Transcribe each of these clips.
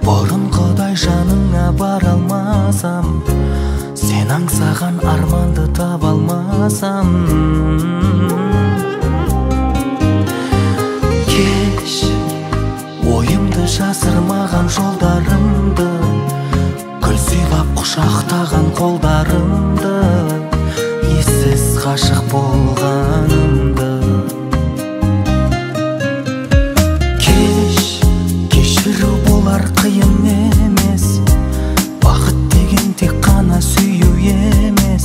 Бұрынғыдай жаныңа бара алмасам, сен аңсаған арманды таба алмасам, кеш ойымды жасырмаған жолдарымды, гүл сыйлап құшақтаған қолдарымды, ессіз ғашық болғанымды. Кешіру болар қиын емес, бақыт деген тек қана сүю емес,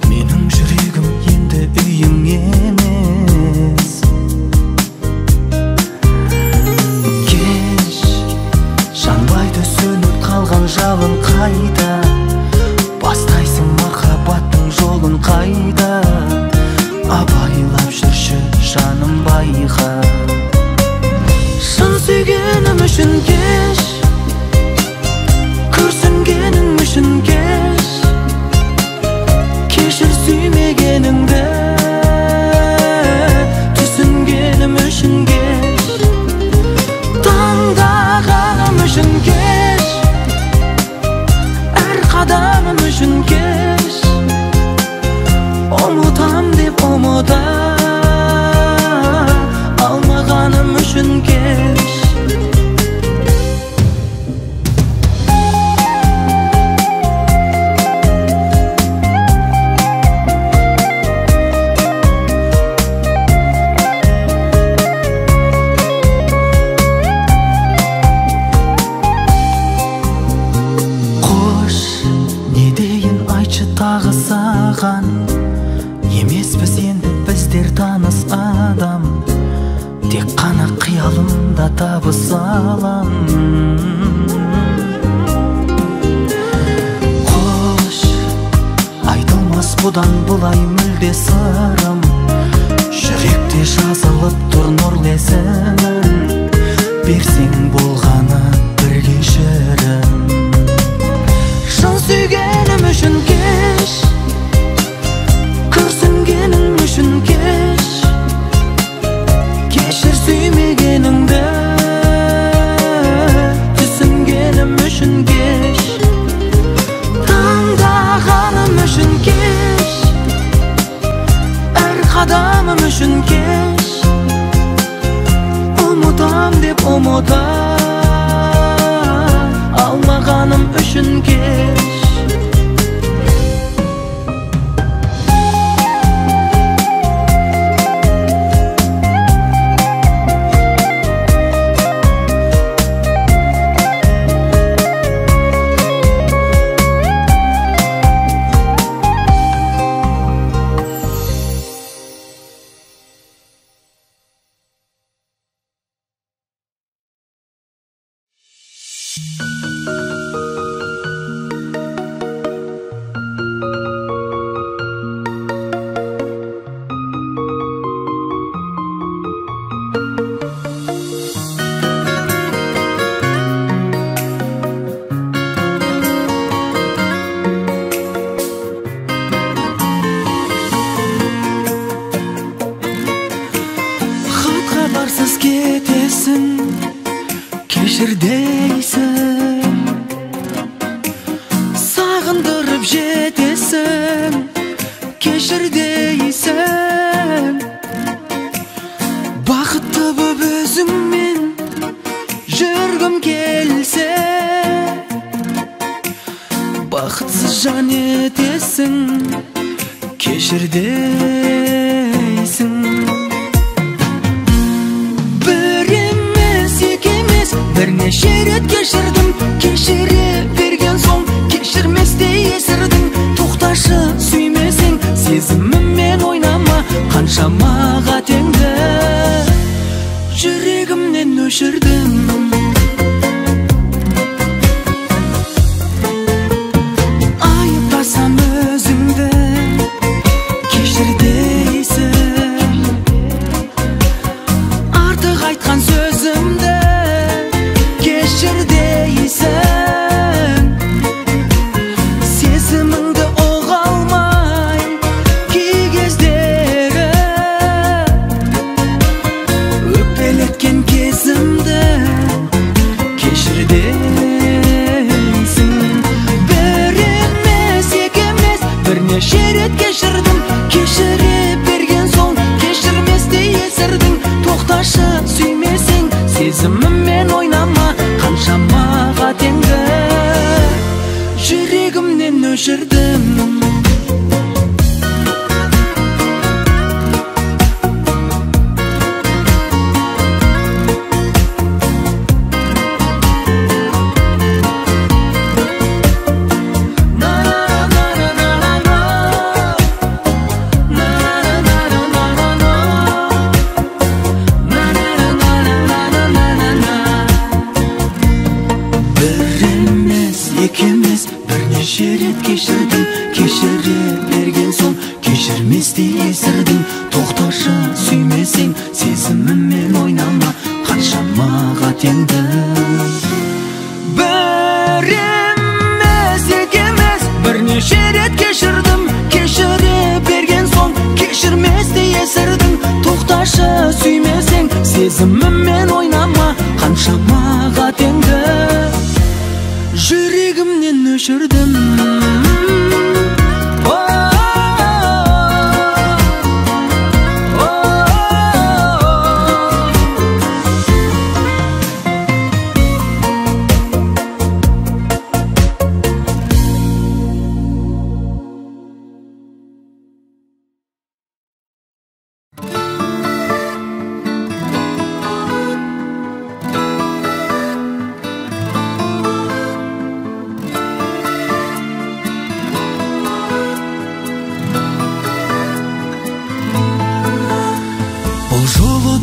менің жүрегім енді үйің емес. Кеш жанбайды сөніп қалған жалын қайда, бастайсың махаббаттың жолын қайда, абайлап жүрші жаным байқа. Шын сүйгенім үшін кеш, күрсінгенім үшін кеш, кешір сүймегеніңді, түсінгенім үшін кеш, таңдағаным үшін кеш, әр қадамым үшін кеш, ұмытам деп ұмыта алмағаным үшін кеш. Қош, не дейін айтшы тағы саған, емеспіз енді біздер таныс адам, тек қана қиялымда табысалам. Қош, айтылмас бұдан бұлай мүлде сырым, жүректе жазылып тұр нұрлы есімің, берсең болғаны бір кешірім. Шын сүйгенім үшін кеш, күрсінгенім үшін кеш, кешір сүймегеніңді, түсінгенім үшін кеш, таңдағаным үшін кеш, әр қадамым үшін кеш, ұмытам деп ұмыта алмағаным үшін кеш. Хабарсыз кетесің, кешір дейсің, сағындырып жетесің, кешір дейсің, бақытты боп өзіңмен жүргім келсе, бақытсыз жан етесің, кешір дейсің. Бірнеше рет кешірдім, кешіре берген соң кешірместей есірдің. Тоқташы сүймесең, сезіміммен ойнама, қаншама қатеңді жүрегімнен өшірдім. Айыптасам өзіңді, кешір дейсің. кешірместей есірдің. Тоқташы, сүймесең сезіміммен ойнама, қаншама қатеңді. Бір емес, екі емес, бірнеше рет кешірдім. Кешіре берген соң кешірместей есірдің. Тоқташы, сүймесең сезіміммен ойнама, қаншама қатеңді. Жүрегімнен өшірдім.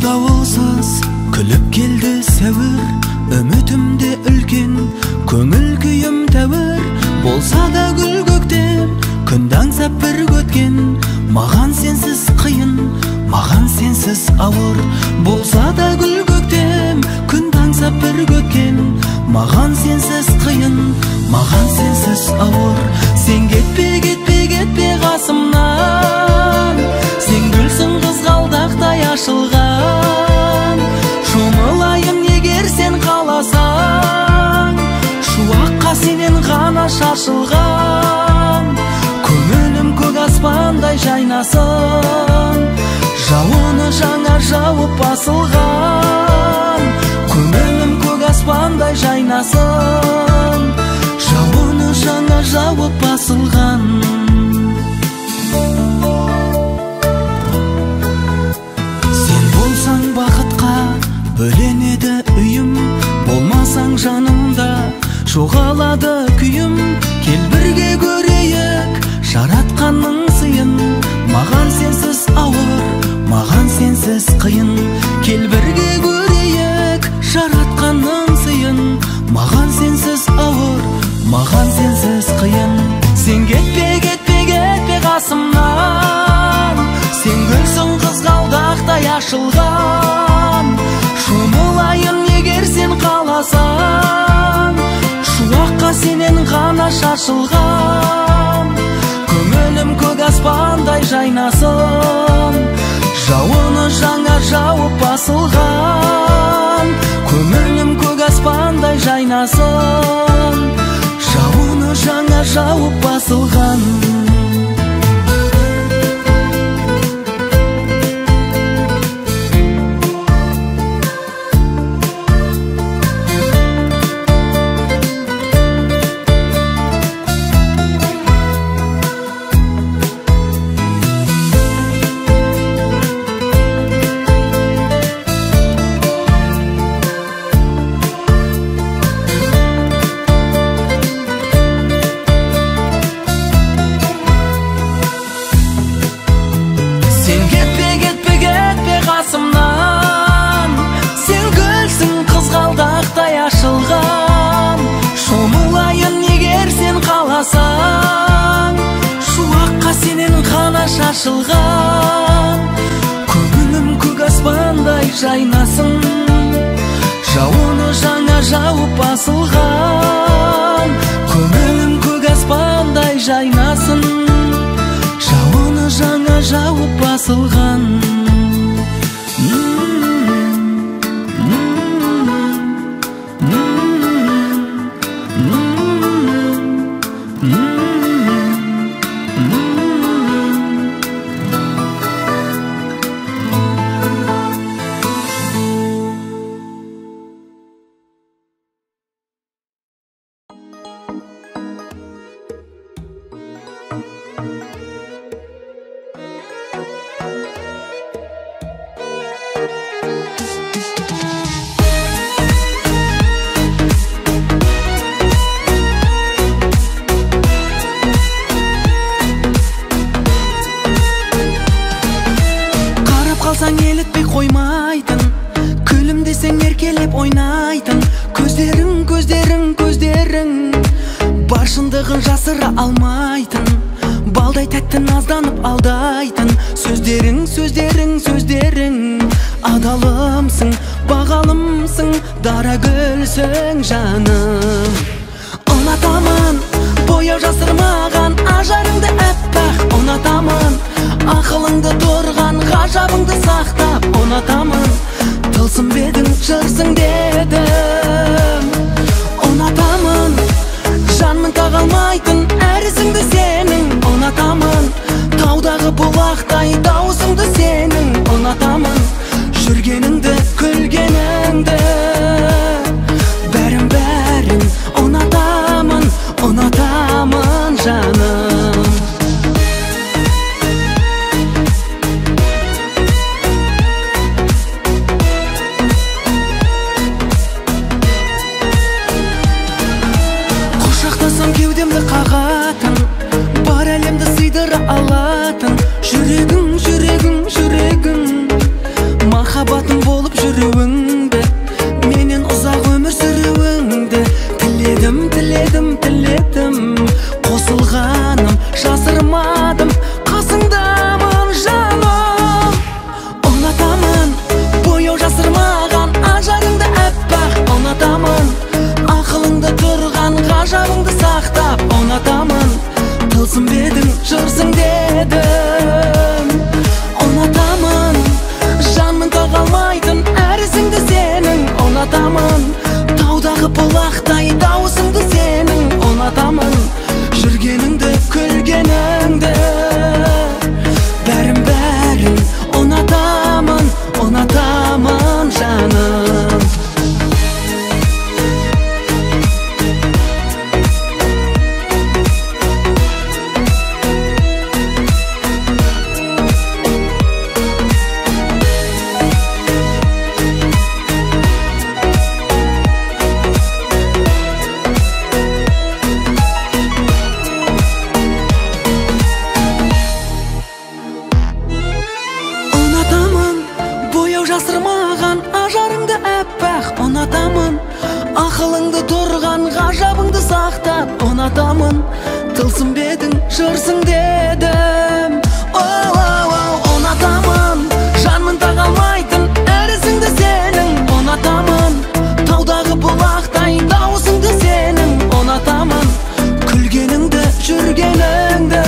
Дауылсыз күліп келді сәуір, үмітімде үлкен, көңіл күйім тәуір. Болса да гүл көктем, күнді аңсап бір көткен. Маған сенсіз қиын, маған сенсіз ауыр. Болса да гүл көктем, күнді аңсап бір көткен. Маған сенсіз қиын, маған сенсіз ауыр. Сен кетпе, кетпе, кетпе қасымнан. Сен гүлсің қызғалдақтай ашылған. Жұмылайын егер сен қаласаң, шуаққа сенен ғана шашылған. Көңілім көк аспандай жайнасын, жауыны жаңа жауып басылған. Көңілім көк аспандай жайнасын, жауыны жаңа жауып басылған. Бақытқа бөленеді үйім, болмасаң жанымда жоғалады күйім. Кел бірге көрейік жаратқанның сыйын, маған сенсіз ауыр, маған сенсіз қиын. Кел бірге көрейік жаратқанның сыйын, маған сенсіз ауыр, маған сенсіз қиын. Сен кетпе, кетпе, кетпе қасымнан. Сен гүлсің қызғалдақтай ашылған. Жұмылайын егер сен қаласаң, шуаққа сенен ғана шашылған. Көңілім көк аспандай жайнасын, жауыны жаңа жауып басылған. Көңілім көк аспандай жайнасын, жауыны жаңа жауып басылған. Шуаққа сенен ғана шашылған. Көңілім көк аспандай жайнасын, жауыны жаңа жауып басылған. Көңілім көк аспандай жайнасын, жауыны жаңа жауып басылған. Елітпей қоймайтын, күлімдесең еркелеп ойнайтын. Көздерің, көздерің, көздерің бар шындығын жасыра алмайтын. Балдай тәтті назданып алдайтын, қара гүлсің жаным. Ұнатамын бояу жасырмаған ажарыңды әппақ. Ұнатамын ақылыңды тұрған ғажабыңды сақтап. Ұнатамын тылсым бедің жырсың дедім. Ұнатамын жанмын тағалмайтын әрісіңді сенің. Ұнатамын таудағы бұлақтай дауысыңды сенің. Ұнатамын жүргеніңді күлгеніңді, бәрін ұнатамын, ұнатамын жаным. Құшақтасам кеудемді қағатын, бар әлемді сыйдыра алатын. Жүрегің, жүрегің, жүрегің, махаббатым болып жүруіңді, менен ұзақ өмір сүруіңді тіледім, тіледім, тіледім. Қосылғаным жасырмадым, қасыңдамын жаным. Ұнатамын бояу жасырмаған ажарыңды әппақ. Ұнатамын ақылыңды тұрған ғажабыңды сақтап. Ұнатамын тылсым бедің жырсың дедім. Ұнатамын жанмын тағалмайтын әрісіңді сенің. Ұнатамын таудағы бұлақтай дауысыңды сенің. Ұнатамын жүргеніңді күлгеніңді, бәрін ұнатамын, ұнатамын жаным. Жасырмаған ажарыңды әппақ. Ұнатамын ақылыңды тұрған ғажабыңды сақтап. Ұнатамын тылсым бедің жырсың дедім. Ұнатамын жанмын тағалмайтын әрісіңді сенің. Ұнатамын таудағы бұлақтай дауысыңды сенің. Ұнатамын күлгеніңді жүргеніңді,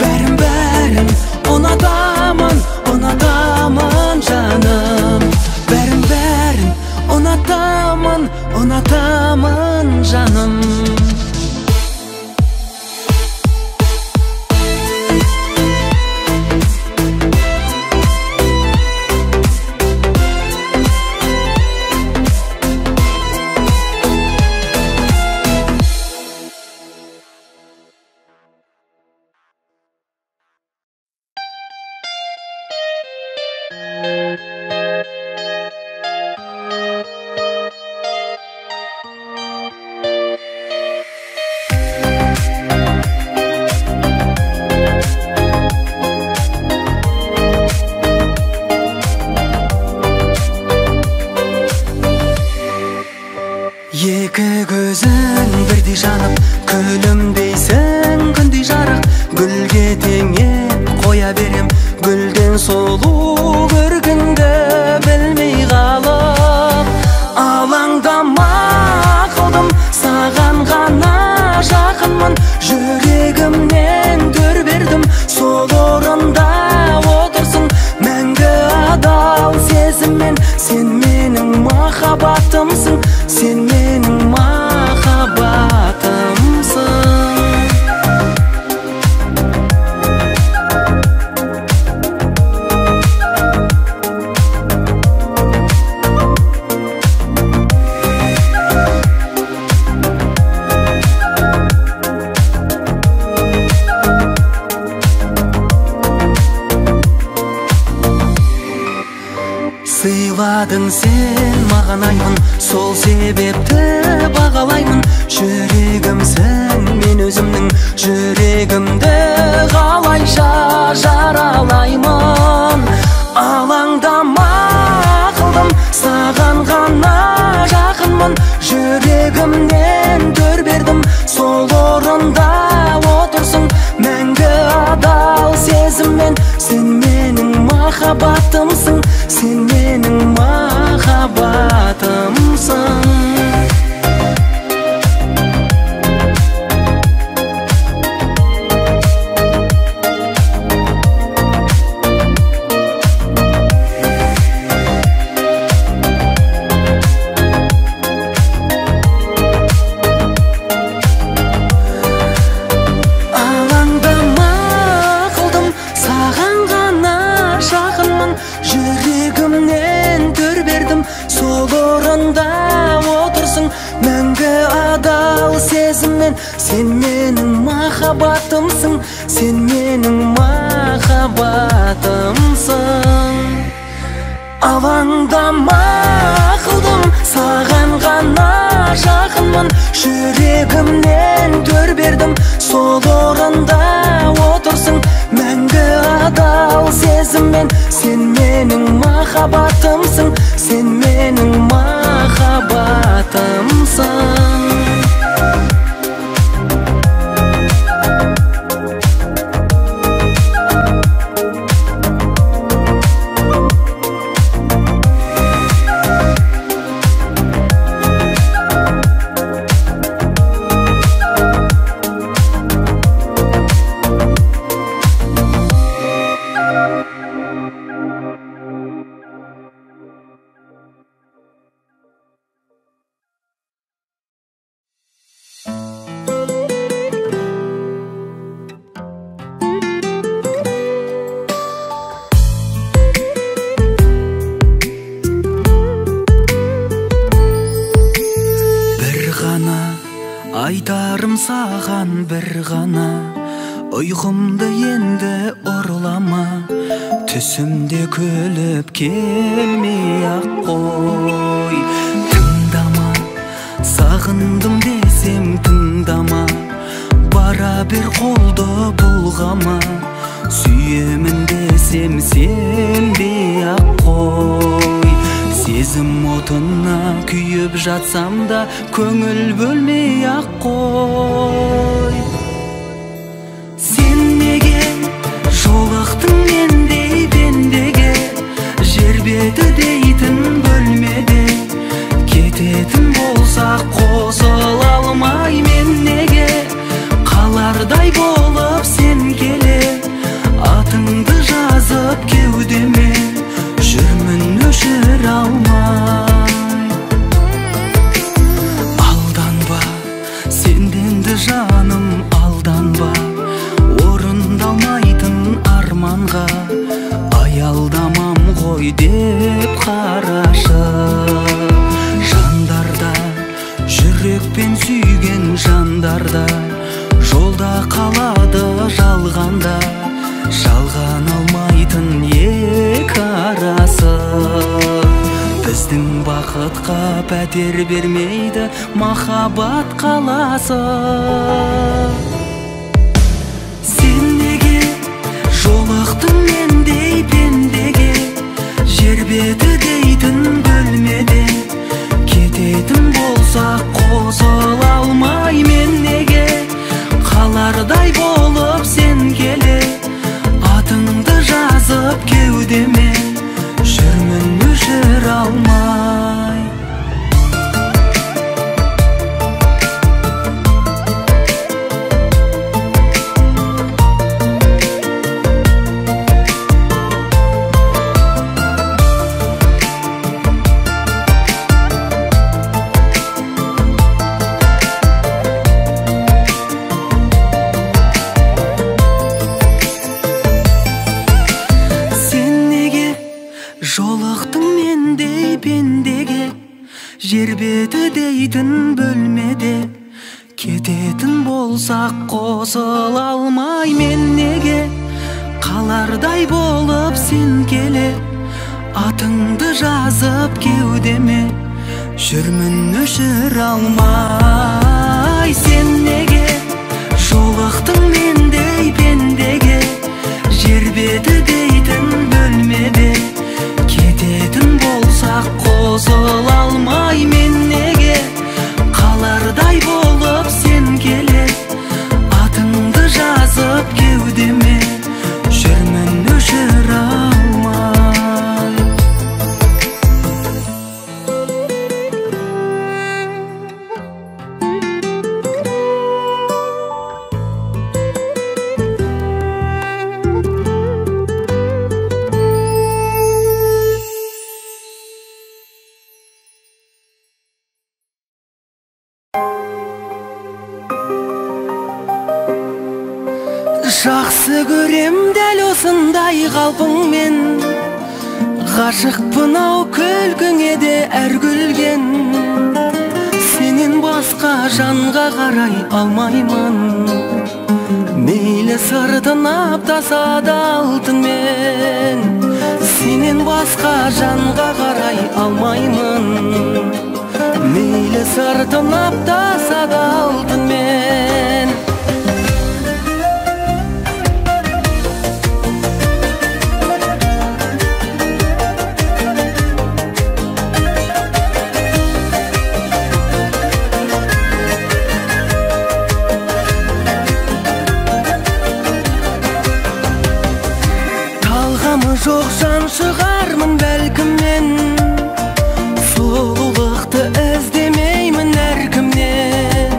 бәрін ұнатамын, ұнатамын жаным. Бәрін ұнатамын, ұнатамын жаным. Екі көзің бірдей жанып, күлімдейсің күндей жарық. Гүлге теңеп қоя берем, гүлден сұлу көргіңді білмей қалып. Алаңдама қылдым, саған ғана жақынмын. Жүрегімнен дөр бердім, сол орында отырсың мәңгі адал сезіммен. Сен менің махаббатымсың, сен менің махаббатымсың. Сыйладың сен маған аймын, сол себепті бағалаймын. Жүрегімсің, мен өзімнің жүрегімді қалайша жаралаймын. Алаңдама қылдым, саған ғана жақынмын. Жүрегімнен дөр бердім, сол орында отырсың мәңгі адал сезіммен. Сен менің махаббатымсың, сен менің махаббатымсың. Жүрегімнен төр бердім, сол орында отырсың, мәңгі адал сезіммен. Сен менің махаббатымсың, сен менің махаббатымсың. Алаңдама қылдым, саған ғана жақынмын. Жүрегімнен төр бердім, сол орында отырсың, мәңгі адал сезіммен. Сен менің махаббатымсың, сен менің махаббатымсың. Айтарым саған бір ғана, ұйқымды енді ұрлама, түсімде күліп келмей-ақ қой. Тыңдама, сағындым десем тыңдама, бара бер қолды бұлғама, сүйемін десем сенбей-ақ қой. Сезім отына күйіп жатсам да, көңіл бөлмей-ақ қой. Сен неге жолықтың мендей пендеге, жер беті дейтін бөлмеде? Кететін болсақ қосыла алмай мен неге? Қалардай болып сен келе, атыңды жазып кеудеме, жүрмін өшір алмай. Алданба, сенденді жаным алданба, орындалмайтын арманға аялдамам ғой деп қарашы. Жандарда, жүрекпен сүйген жандарда, жолда қалады жалғанда, жалған алмайтын екі арасы. Біздің бақытқа пәтер бермейді махаббат қаласы. Сен неге жолықтың мендей пендеге, жер беті дейтін бөлмеде? Кететін болсақ қосыла алмай мен неге? Қалардай болып сен келе, атыңды жазып кеудеме, жүрмін өшір алмай. Жолықтың мендей пендеге, жер беті дейтін бөлмеде? Кететін болсақ қосыла алмай мен неге? Қалардай болып сен келе, атыңды жазып кеудеме, жүрмін өшір алмай. Сен неге жолықтың мендей пендеге, жер беті дейтін бөлмеде? Кететін болсақ қосыла алмай мен неге? Қалардай болып сен келе, атыңды жазып кеудеме, жүрмін өшір алмай. жақсы көрем дәл осындай қалпыңмен. Ғашықпын ау күлкіңе де әр күлген. Сенен басқа жанға қарай алмаймын. Мейлі сыртын аптаса да алтынмен. Сенен басқа жанға қарай алмаймын. Мейлі сыртын аптаса да алтынмен. Жоқ жан шығармын бәлкім мен, сұлулықты іздемеймін әркімнен.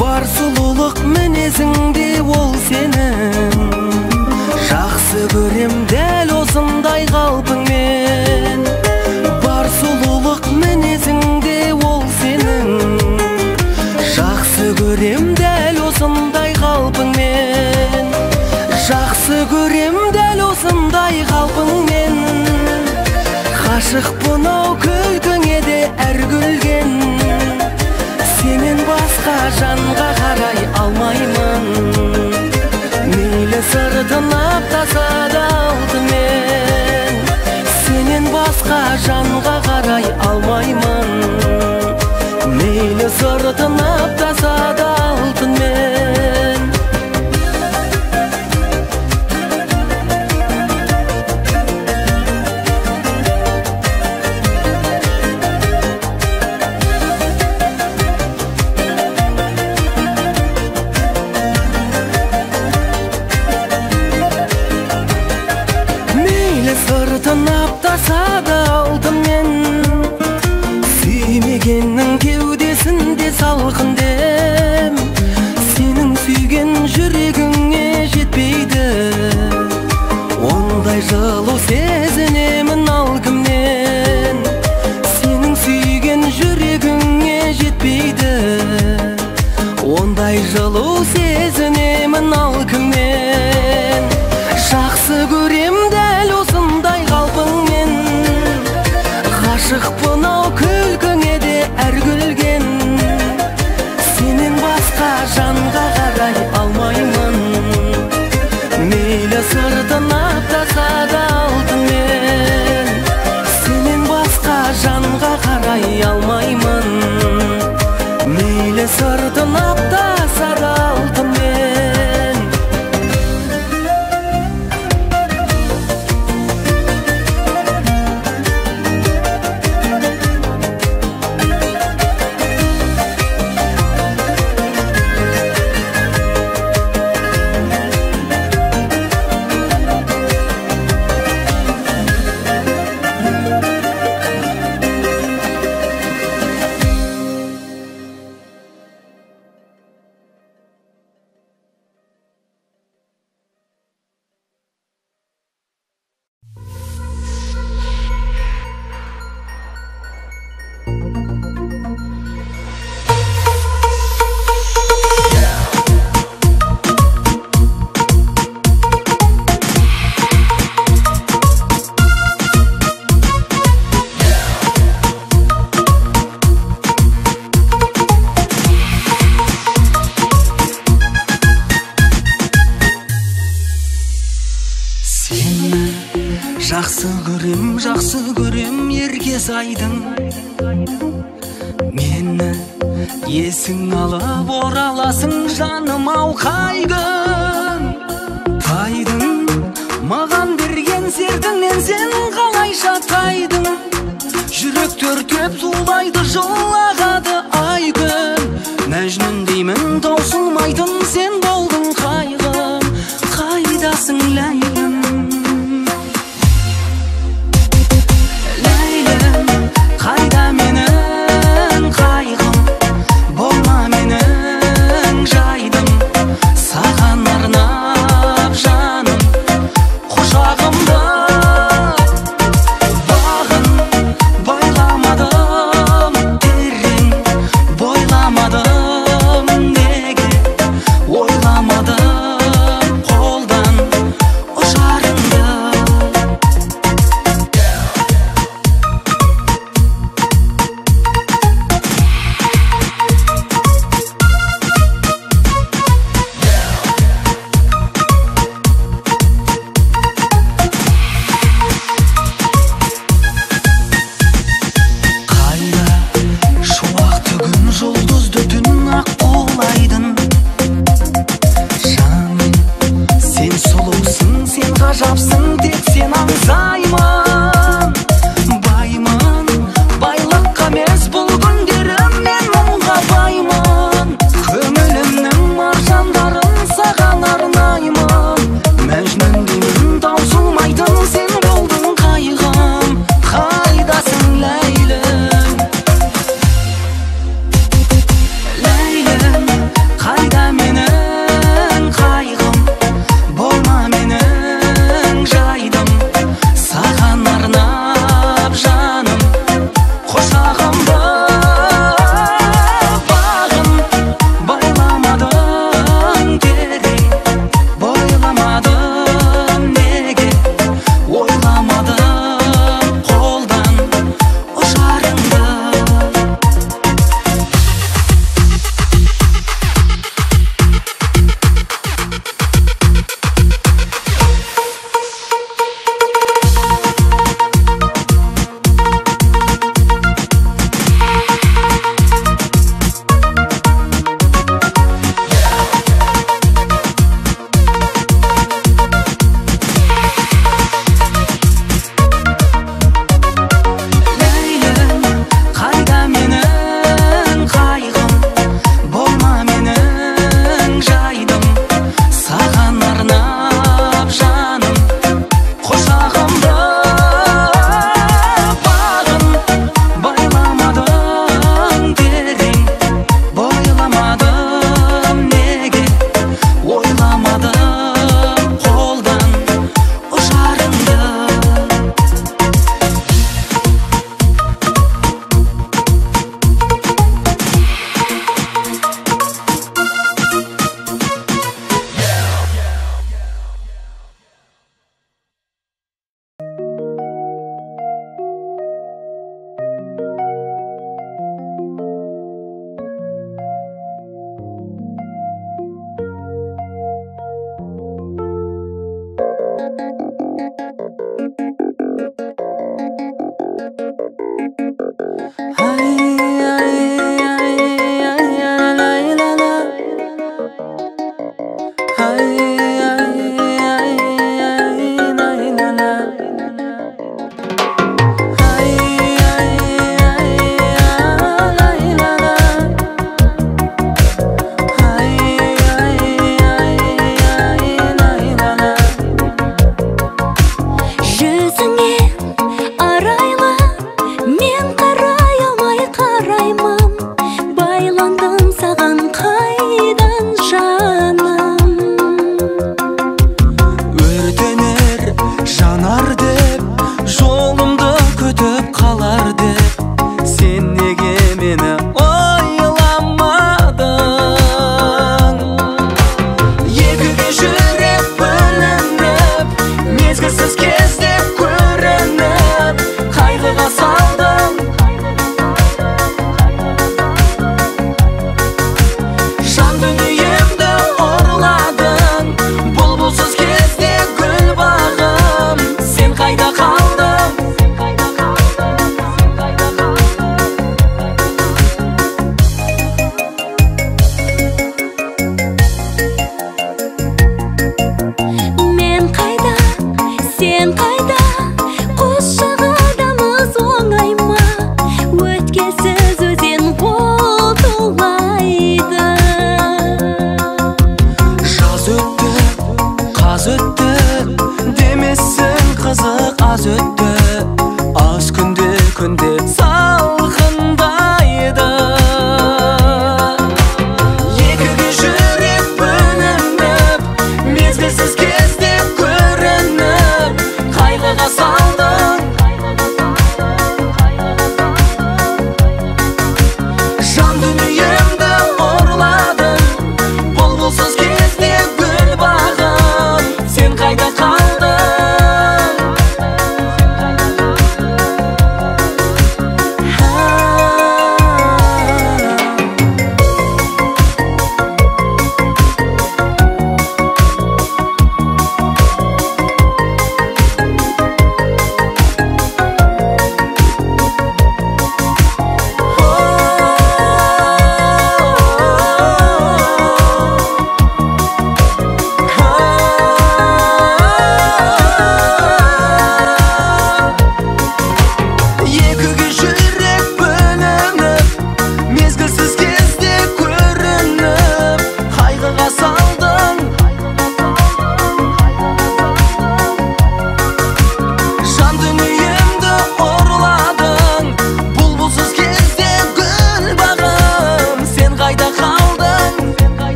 Бар сұлулық мінезіңде ол сенің. Жақсы көрем дәл осындай қалпыңмен. Бар сұлулық мінезіңде ол сенің. Жақсы көрем дәл осындай қалпыңмен. Жақсы көрем дәл осындай қалпыңмен. Ғашықпын ау күлкіңе де әр күлген. Сенен басқа жанға қарай алмаймын. Мейлі сыртын аптаса да алтынмен. Сенен басқа жанға қарай алмаймын. Мейлі сыртын аптаса да алтынмен. Сыртын аптаса да алтынмен. Сүймегеннің кеудесінде салқын дем. Сенің сүйген жүрегіңе жетпейді. Ондай жылу сезінемін ал кімнен. Сенің сүйген жүрегіңе жетпейді. Ондай жылу сезінемін ал кімнен. Жақсы көрем дәл осындай қалпыңмен. Ғашықпын ау күлкіңе де әр күлген. Сенен басқа жанға қарай алмаймын. Мейлі сыртын аптаса да алтынмен. Сенен басқа жанға қарай алмаймын. Мейлі сыртын аптаса да алтынмен. Жақсы көрем Еркесайдың. Мені есің алып ораласың жаным ау қай күн. Тайдың маған берген сертіңнен сен қалайша тайдың. Жүрек төртеп зулайды жылағады ай күн. Мәжнүн деймін таусылмайтын сен болдың қайғым. Қайдасың ләйлім? Қайда менің қайғым, болма менің жайдым. Саған арнап жаным құшағымды. Бағын байламадым, терең бойламадым. Неге ойламадым қолда ғажапсың тек сен аңсаймын. Баймын, байлыққа емес бұл күндерім, мен мұңға баймын. Көңілімнің маржандарын саған арнаймын. Мәжнүн деймін таусылмайтын, сен болдың қайғым. Қайдасың Ләйлім? Ләйлім, қайда менің қайғым? Болма менің жайдым, саған арнап жаным. Құшағымды бағым, байламадың терең, бойламадым неге, ойламадым қолдан ұшарыңды. Ләйлім, қайда менің қайғым? Болма менің жайдым, саған арнап жаным. Құшағымды бағым, байламадың терең, бойламадым неге, ойламадым қолдан ұшарыңды. Жүзіңе арайлы мен қарай алмай қараймын. Байландым саған қайдан жаным? Өртенер жанар деп, жолымды күтіп қалар деп, сен неге мені ойламадың? Екіге жүрек бөлініп, мезгілсіз кезде көрініп, қайғыға салдым. Жан дүниемді ұрладың, бұлбұлсыз кезде гүл бағым. Сен қайда қалдың? Мен қайда, сен қайда? Құс жағадамыз оңай ма? Өткелсіз өзен ол тулайды. Жаз өтті, қаз өтті, демесін қызық аз өтті. Аз күнде салқындайды. Екіге жүрек бөлініп, мезгілсіз кезде көрініп,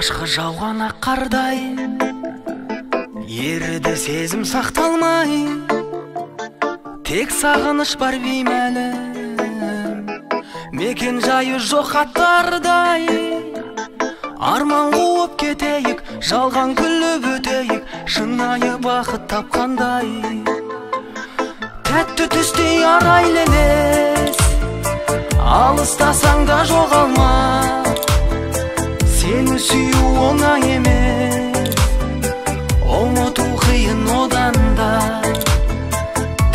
алғашқы жауған ақ қардай еріді сезім сақталмай, тек сағыныш бар беймәлі мекен жайы жоқ хаттардай. Арман қуып кетейік, жалған күліп өтейік, шынайы бақыт тапқандай. Тәтті түстей арайлы елес, алыстасаң да жоғалма. Сені сүю оңай емес, ұмыту қиын одан да.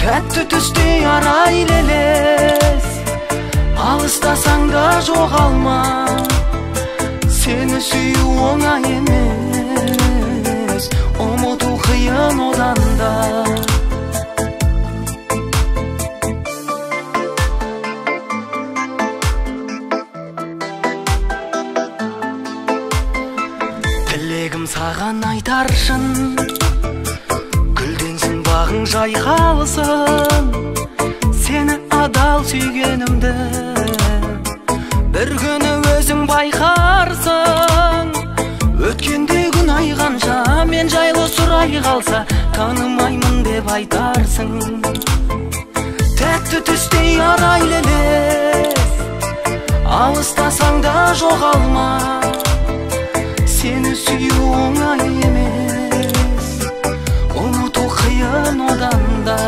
Тәтті түстей арайлы елес, алыстасаң да жоғалма. Сені сүю оңай емес, ұмыту қиын одан да. Тілегім саған айтар шын, гүлденсін бағың жайқалсын. Сені адал сүйгенімді бір күні өзің байқарсың. Өткенде күн айғанша мен жайлы сұрай қалса, танымаймын деп айтарсың. Тәтті түстей арайлы елес, алыстасаң да жоғалма. Сені сүю оңай емес, ұмыту қиын одан да.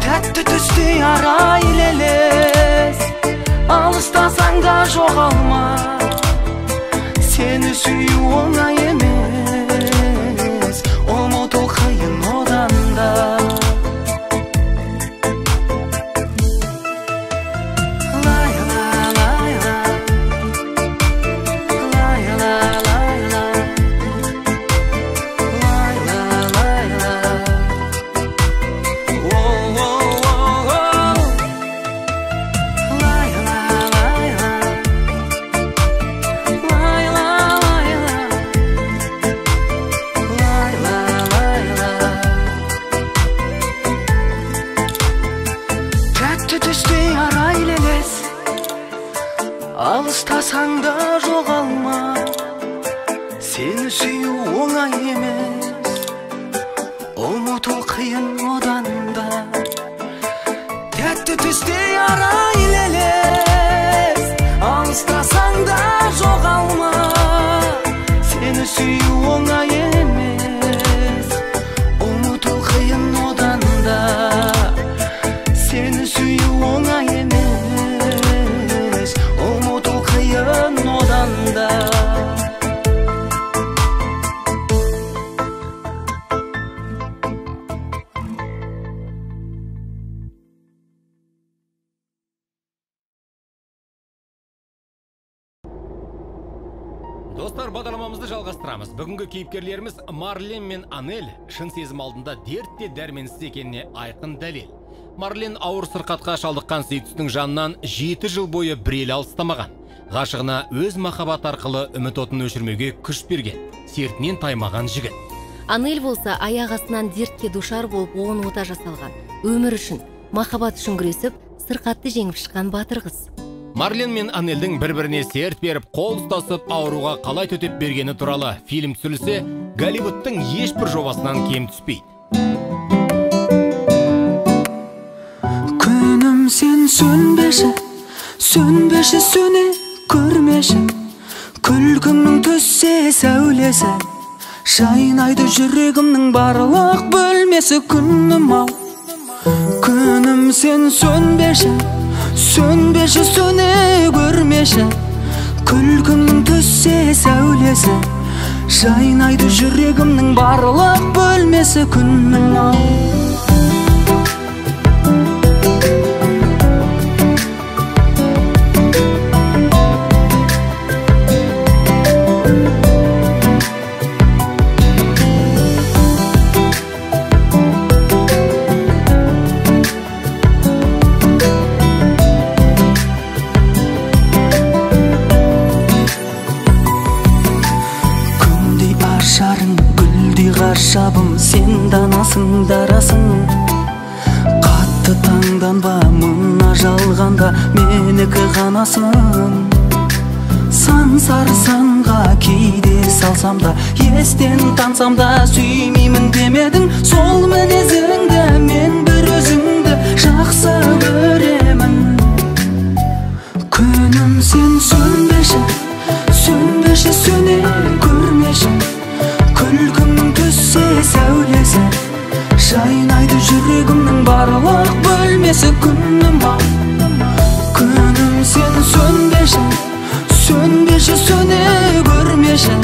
Тәтті түстей арайлы елес, алыстасаң да жоғалма. Сені сүю оңай емес, ұмыту қиын одан да. Алыстасаң да жоғалма. Сені сүю оңай емес, ұмыту қиын одан да. Тәтті түстей арайлы елес, алыстасаң да жоғалма. Сені сүю оңай емес, ұмыту қиын одан да. Сені сүю оңай емес, ұмыту қиын одан да. Достар, бағдарламамызды жалғастырамыз. Бүгінгі кейіпкерлеріміз Марлен мен Анель шын сезім алдында дертте дәрменсіз екеніне айқын дәлел. Марлен ауыр сырқатқа шалдыққан сүйіктісінің жанынан 7 жыл бойы бір елі алыстамаған. Ғашығына өз махаббат арқылы үміт отын өшірмеуге күш берген, сертінен таймаған жігіт. Анель болса аяқ астынан дертке душар болып оң ота жасалған. Өмір үшін, махаббат үшін күресіп, сырқатты жеңіп шыққан батыр қыз. Марлен мен Анельдің бір-біріне серт беріп, қол ұстасып, ауруға қалай төтеп бергені туралы фильм түсірілсе, Голливудтың ешбір жобасынан кем түспейді. Күнім сен сөнбеші, сөнбеші, сөне көрмеші. Күлкімнің түссе сәулесі, жайнайды жүрегімнің барлық бөлмесі. Күнім ау, күнім сен сөнбеші, сөнбеші, сөне көрмеші. Күлкімнің түссе сәулесі, жайнайды жүрегімнің барлық бөлмесі. Күнім ау. Ғажабым сен данасың, дарасың. Қатты таңданба, мына жалғанда менікі ғанасың. сан сарсанға кейде салсам да, естен тансам да, сүймеймін демедің. Сол мінезіңді мен бір өзіңді жақсы көремін. Күнім сен сөнбеші, сөнбеші, сөне көрмеші. Күлкің түссе сәулесі, жайнайды жүрегімнің барлық бөлмесі. Күнім-ау, күнім сен сөнбеші, сөнбеші, сөне көрмеші.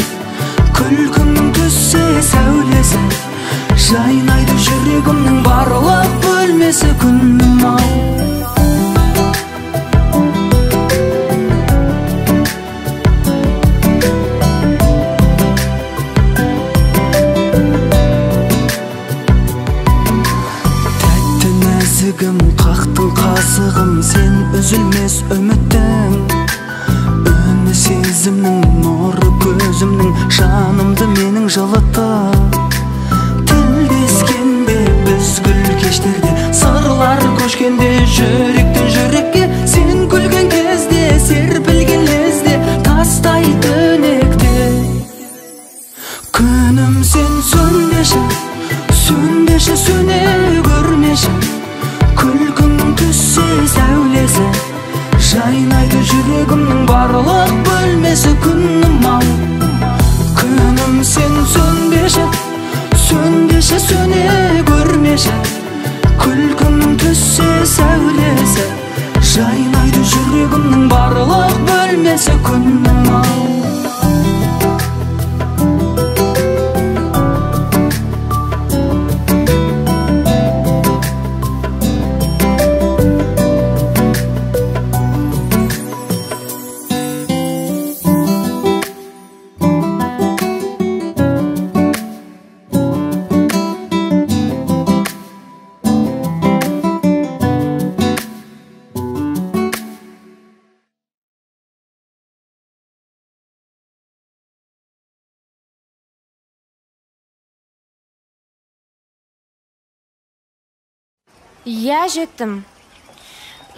Күлкің түссе сәулесі, жайнайды жүрегімнің барлық бөлмесі. Күнім-ау. Қақтың қасығым, сен үзілмес үміттің, үні сезімнің, нұры көзімнің, жанымды менің жылытты. Тілдескенде біз гүл кештерде, сырлар көшкенде жүректен жүрекке. Сен күлген кезде, серпілген лезде, тастай түнекте. Күнім сен сөнбеші, сөнбеші, сөне көрмеші. Күлкің түссе сәулесі, жайнайды жүрегімнің барлық бөлмесі. Күнім-ау, күнім сен сөнбеші, сөнбеші, сөне көрмеші. Күлкің түссе сәулесі, жайнайды жүрегімнің барлық бөлмесі. Күнім-ау. Иә, жеттім.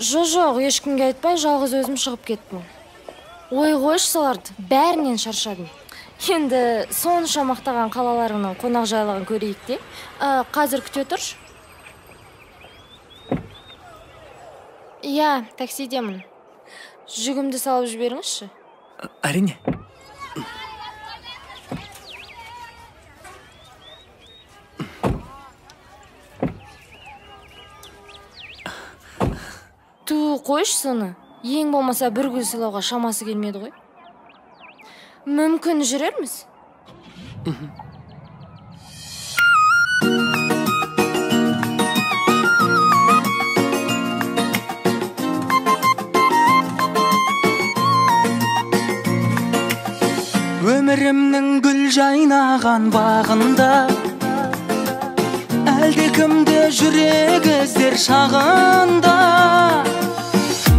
Жоқ, ешкімге айтпай, жалғыз өзім шығып кеттім. Ой, қойшы соларды, бәрінен шаршадым. Енді сонша мақтаған қалаларының қонақ жайлығын көрейік те. Қазір күте тұрш. Иә, таксидемін. Жүгімді салып жіберіңізші. Әрине. Қойш соны, ең болмаса бір гүл сыйлауға шамасы келмеді ғой. Мүмкін жүрерміз? Өмірімнің гүл жайнаған бағында, әлде кімде жүрек іздер шағында.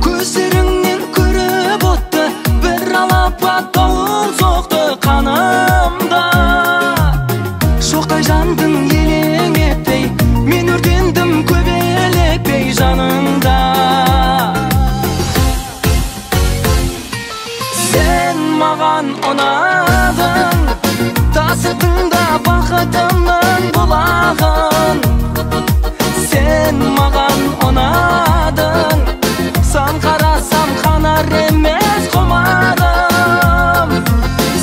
Көздеріңнен көріп отты, бір алапат дауыл соқты қанымда. Шоқтай жандың елең етпей, мен өртендім көбелекпей жаныңда. Сен маған ұнадың, тасыдың да бақытымның бұлағын. Сен маған ұнадың, сан қарасам қанар емес құмарым.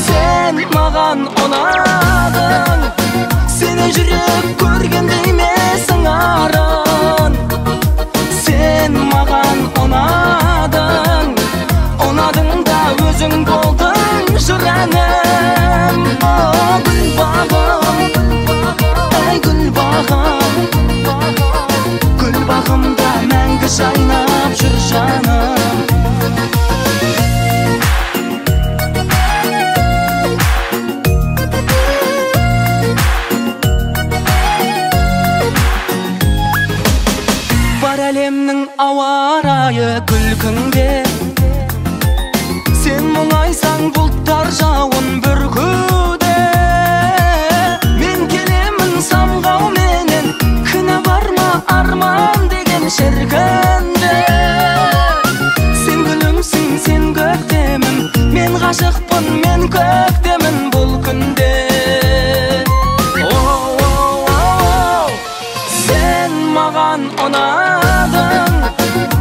Сен маған ұнадың, сені жүрек көргенде емес аңарын. Сен маған ұнадың, ұнадың да өзің болдың жыр әнім. Гүл бағым, ай гүл бағым, гүл бағымда мәңгі жайнап жүр жаным. Бар әлемнің ауа райы күлкіңде, сен мұңайсаң бұлттар жауын бүркуде. Мен келемін самғауменен, кінә бар ма арман деген шіркінде. Сен гүлімсің, сен көктемім, мен Sen mаған ұнадың,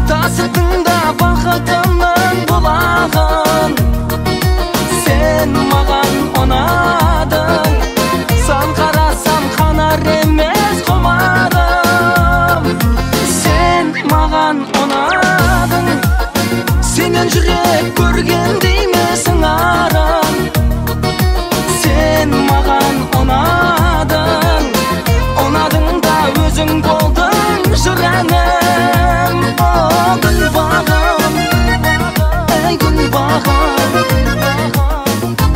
тасыдың да бақытымның бұлағын. Sen маған ұнадың, сан қарасам қанар емес құмарым. Sen маған ұнадың, сенен жүрек көргендей ме сыңарым. Sen маған ұнадың, ұнадың да өзің болдың жүрәнім. О, гүлбағым, ей гүлбағым,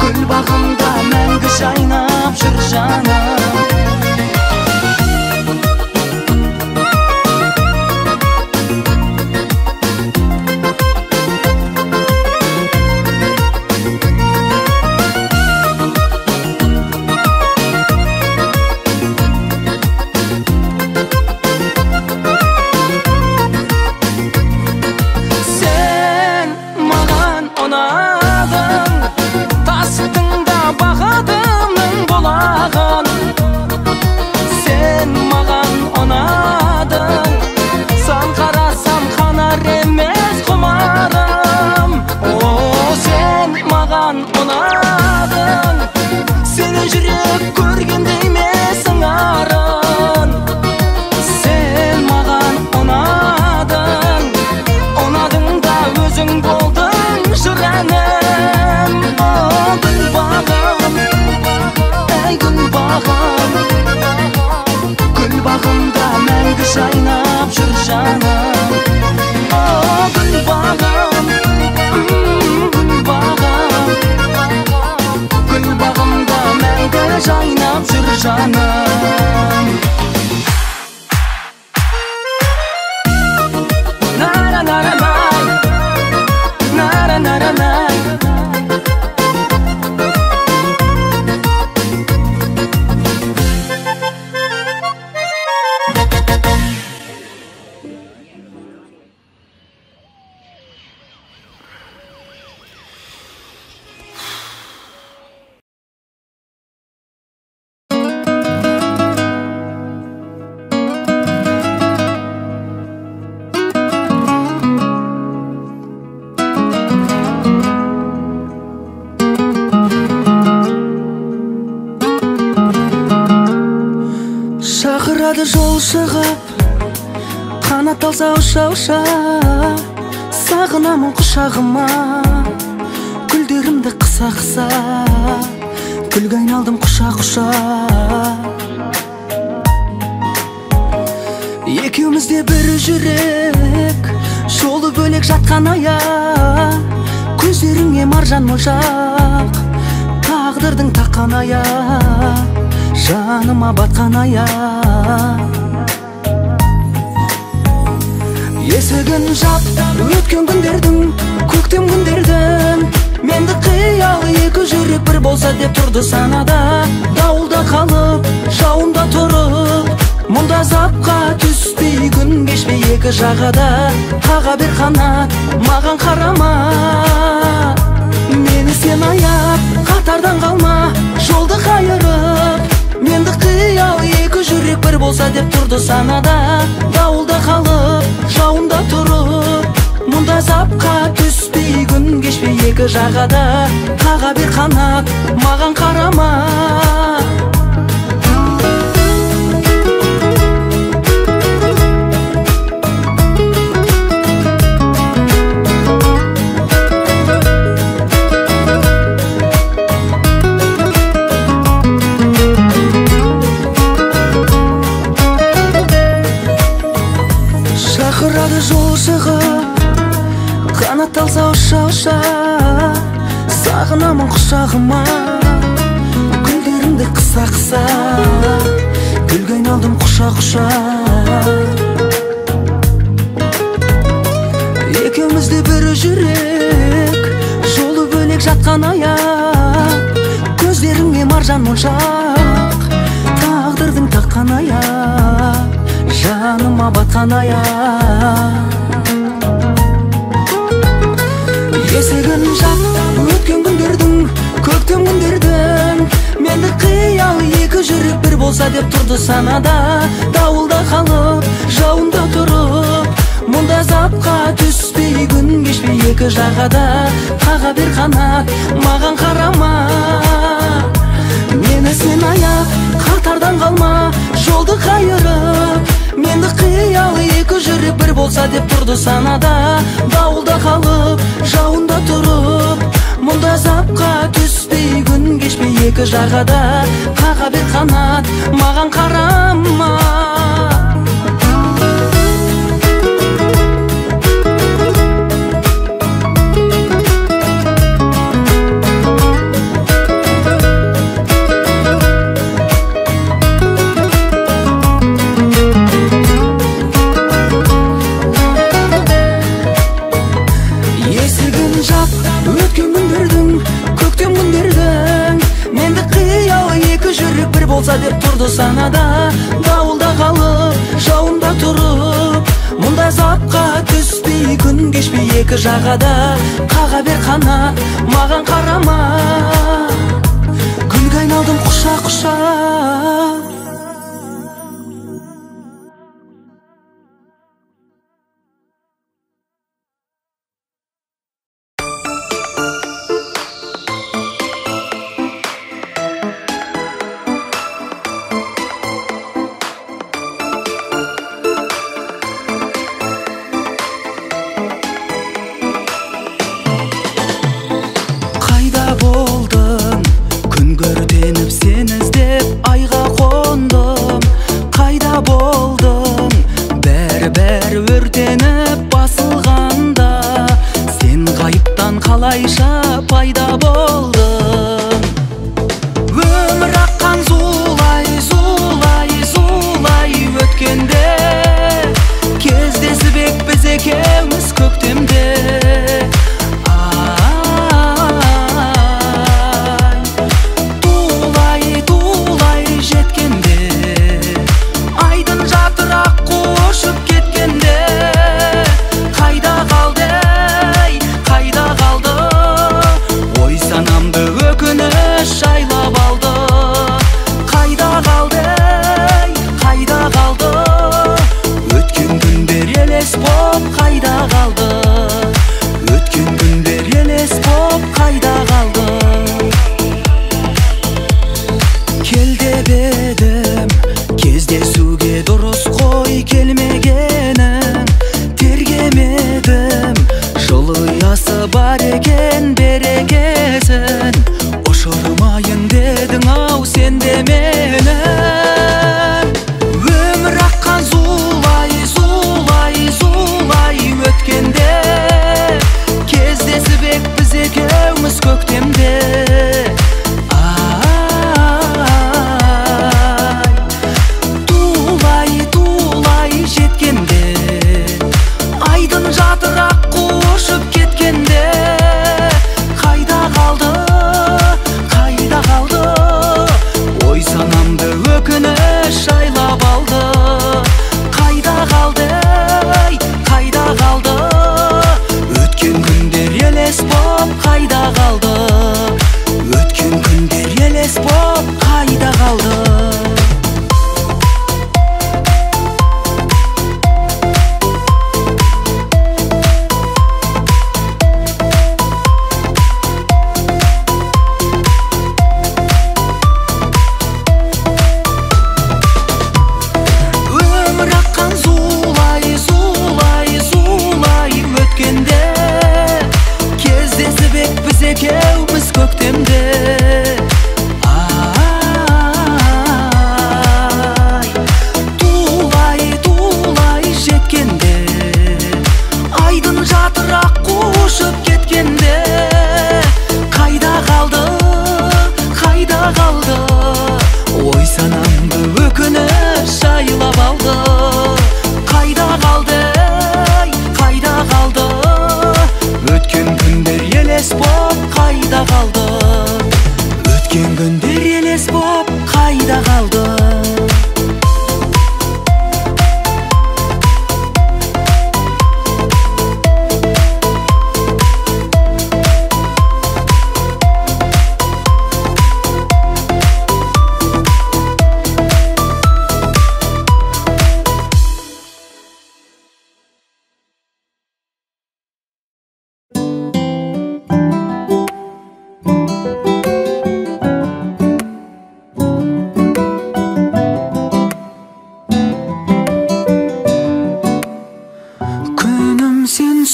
гүлбағымда мәңгі жайнап жүр жаным. Gülbağımda мәңгі жайнап жүр жаным. О, гүлбағым, гүлбағым, гүлбағымда мәңгі жайнап жүр жаным. Нара-нара-най, нара-нара-най. Шақырады жол шығып, қанат алса ұша-ұша, сағынамын құшағыма, гүлдерімді қыса-қыса, гүлге айналдым құша-құша. Екеумізде бір жүрек, жолы бөлек жатқан аяқ, көздеріңе маржан моншақ, тағдырдың таққан аяқ, жаныма батқан аяқ. Есігін жап, өткен күндердің, көктем күндердің, менді қиялы екі жүрек бір болса деп тұрды санада. Дауылда қалып, жауында тұрып, мұнда запқа түспей күн кешпей екі жағада. Қаға бер қанат, маған қарама, мені сен аяп, қатардан қалма, жолды қайырып. Менді қиялы екі жүрек бір болса деп тұрды санада. Дауылда қалып, жауында тұрып, мұнда запқа түспей күн кешпей екі жағада. Қаға бер қанат, маған қарама. Шақырады жол шығып, қанат алса ұша-ұша, сағынамын құшағыма, гүлдерімді қыса-қыса, гүлге айналдым құша-құша. Екеумізде бір жүрек, жолы бөлек жатқан аяқ, көздеріңе маржан моншақ, тағдырдың таққан аяқ, жаныма батқан аяқ. Есігін жап, өткен күндердің, көктем күндердің, менді қиялы екі жүрек бір болса деп тұрды санада. Дауылда қалып, екі жағада, қаға бер қанат, маған қарама. Мені сен аяп, қатардан қалма, жолды қайырып. Менді қиялы екі жүрек бір болса деп тұрды санада. Дауылда қалып, жауында тұрып, мұнда запқа түспей, күн кешпей екі жағада, қаға бер қанат, маған қарама. Өткен күндердің, көктем күндердің, менді қиялы екі жүрек бір болса деп тұрды санада. Дауылда қалып, жауында тұрып, мұнда запқа түспей, күн кешпей екі жағада, қаға бер қанат, маған қарама. Гүлге айналдым құшақ-құшақ. Болдым күн көртеніп сені іздеп, айға қол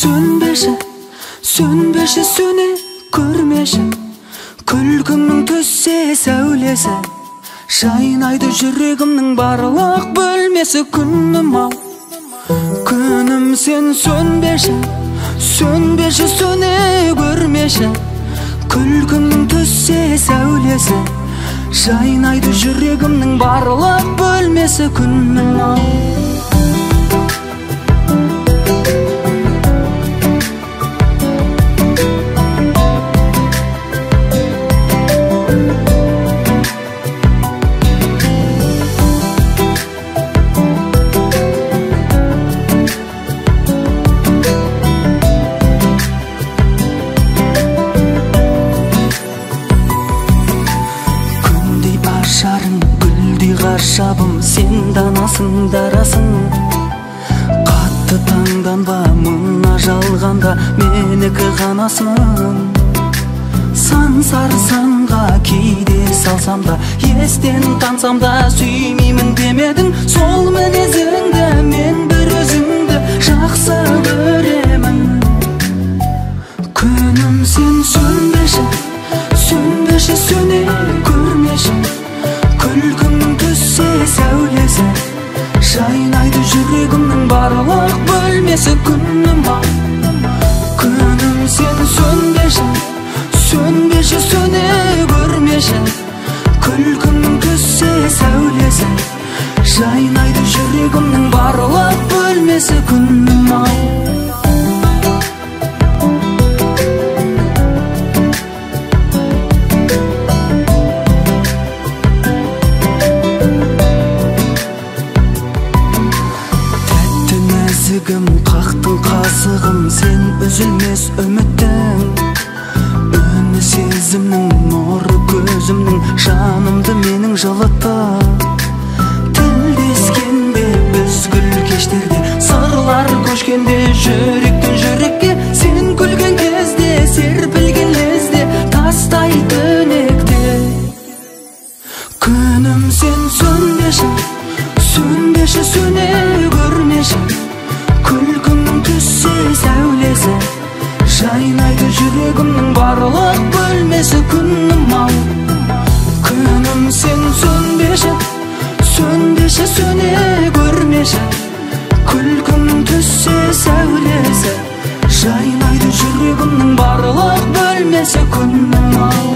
Sönбеші, sönбеші, сөне көрмеші. Күлкімнің түссе сәулесі, жайнайды жүрегімнің барлық бөлмесі. Күнім ау, күнім сен сөнбеші, сөнбеші, сөне көрмеші. Күлкімнің түссе сәулесі, жайнайды жүрегімнің барлық бөлмесі. Күнім ау. Шабым сен данасың дарасың, қатты таңданба, мына жалғанда менікі ғанасың. Сан сарсаңға кейде салсам да, естен тансам да, сүймеймін демедің. Сол мінезіңді мен бір өзіңді жақсы көремін. Күнім сен сөнбеші, сөнбеші, сөне көрмеші. Күлкімнің түссе сәулесі, жайнайды жүрегімнің барлық бөлмесі. Күнім ау, күнім сен сөнбеші, сөнбеші, сөне көрмеші. Күлкімнің түссе сәулесі, жайнайды жүрегімнің барлық бөлмесі. Күнім ау. Қақтың қасығым сен үзілмес үміттің, үні сезімнің нұры көзімнің, жанымды менің жылытты. Тілдескенде біз гүл кештерде, сырлар көшкенде жүректен жүрекке. Сен күлген кезде серпілген лезде, тастай түнекте. Күнім сен сөнбеші, сөнбеші, сөне көрмеші. Күлкімнің түссе сәулесі, жайнайды жүрегімнің барлық бөлмесі. Күнім ау, күнім сен сөнбеші, сөнбеші, сөне көрмеші. Күлкімнің түссе сәулесі, жайнайды жүрегімнің барлық бөлмесі. Күнім ау.